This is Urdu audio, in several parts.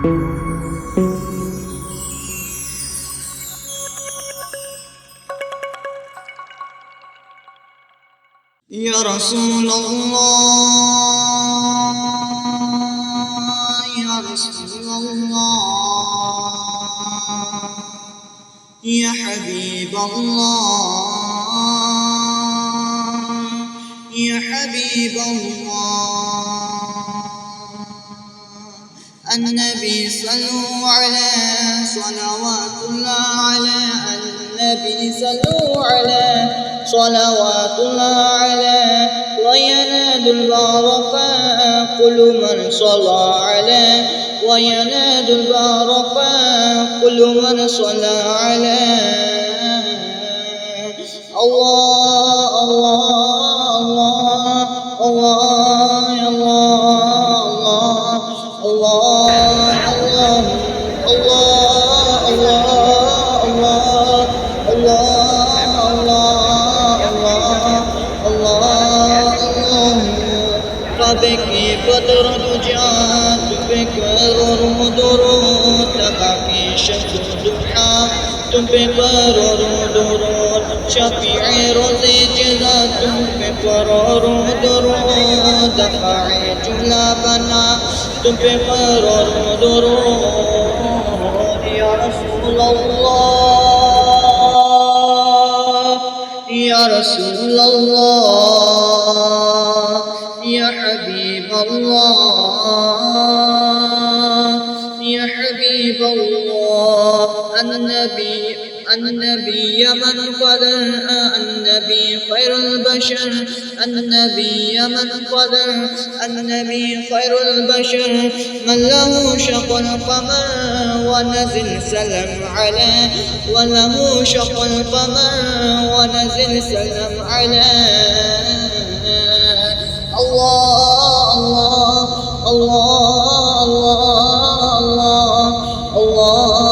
يا رسول الله يا رسول الله يا حبيب الله يا حبيب الله النبي صلوا عليه صلوات الله عليه النبي صلوا عليه صلوات الله عليه وينال البركة كل من صلى عليه وينال البركة كل من صلى عليه الله الله الله الله الله الله الله الله الله فبكي بدر دجات بكرر درود تبكي شمس الضحى بكرر درود شفيع روز جزات بكرر درود دفعي جلابنا بكرر درود يا رسول الله يا رسول الله يا حبيب الله يا حبيب الله النبي من قد النبي خير البشر النبي من قد النبي خير البشر من له شق القمر ونزل سلم عليه وله شق القمر ونزل سلم عليه الله الله الله الله الله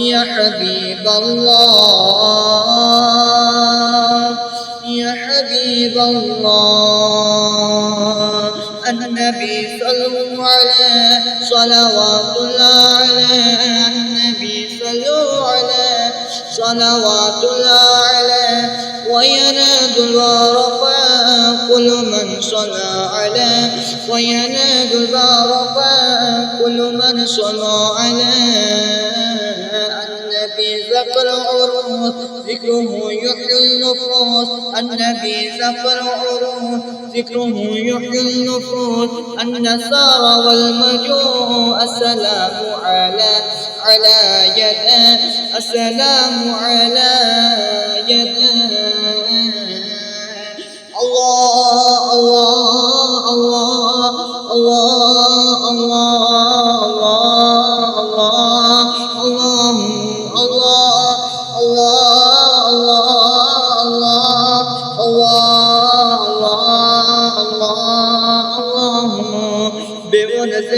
يا حبيب الله يا حبيب الله النبي صلوا عليه صلوات الله عليه النبي صلوا عليه صلوات الله عليه وينال البركة كل من صلى عليه وينال البركة كل من صلى عليه ذكر العروض ذكره يحيي النفوس النبي ذكر العروض ذكره يحيي النفوس النصارى والمجوس السلام على يده السلام على يده الله الله الله الله الله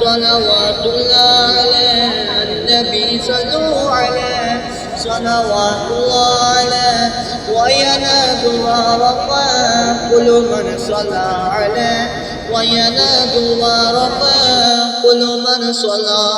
صلواتullah عليه النبي صلوا عليه صلواتullah عليه وينال البركة كل من صلى عليه وينال البركة كل من صلى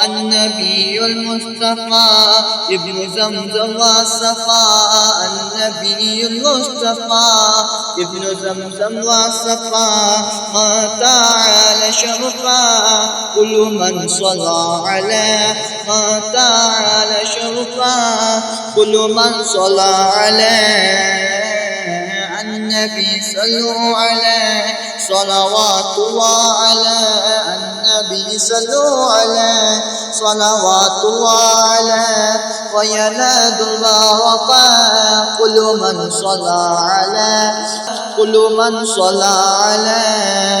النبي المصطفى ابن زمزم والصفا، النبي المصطفى ابن زمزم والصفا، ما تعالى شرفا كل من صلى عليه، ما تعالى شرفا كل من صلى عليه. النبي صلوا عليه صلوات الله عليه، النبي صلوا عليه صلوات الله عليه، وينال البركة كل من صلى عليه، كل من صلى عليه.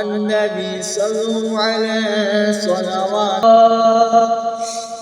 النبي صلوا عليه صلوات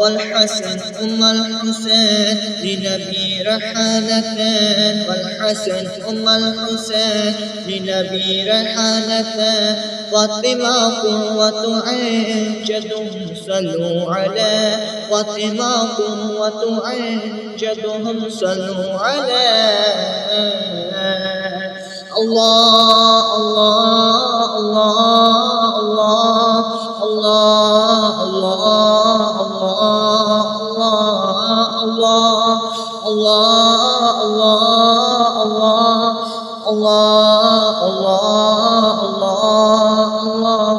والحسن أم الحسين لنبي ريحانتين، والحسن أم الحسين لنبي ريحانتين. فاطمة قرة عين جدهم صلوا عليه، فاطمة قرة عين جدهم صلوا عليه. الله الله الله الله الله الله الله الله الله الله الله।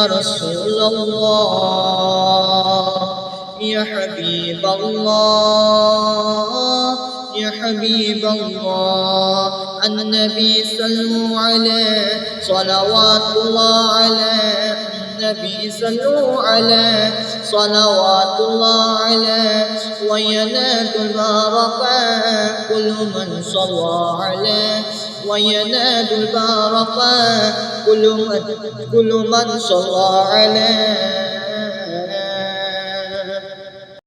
يا رسول الله يا حبيب الله يا حبيب الله النبي صلوا عليه صلوات الله عليه النبي صلوا عليه صلوات الله عليه وينال البركة كل من صلى عليه وينال البركة كل من صلى عليه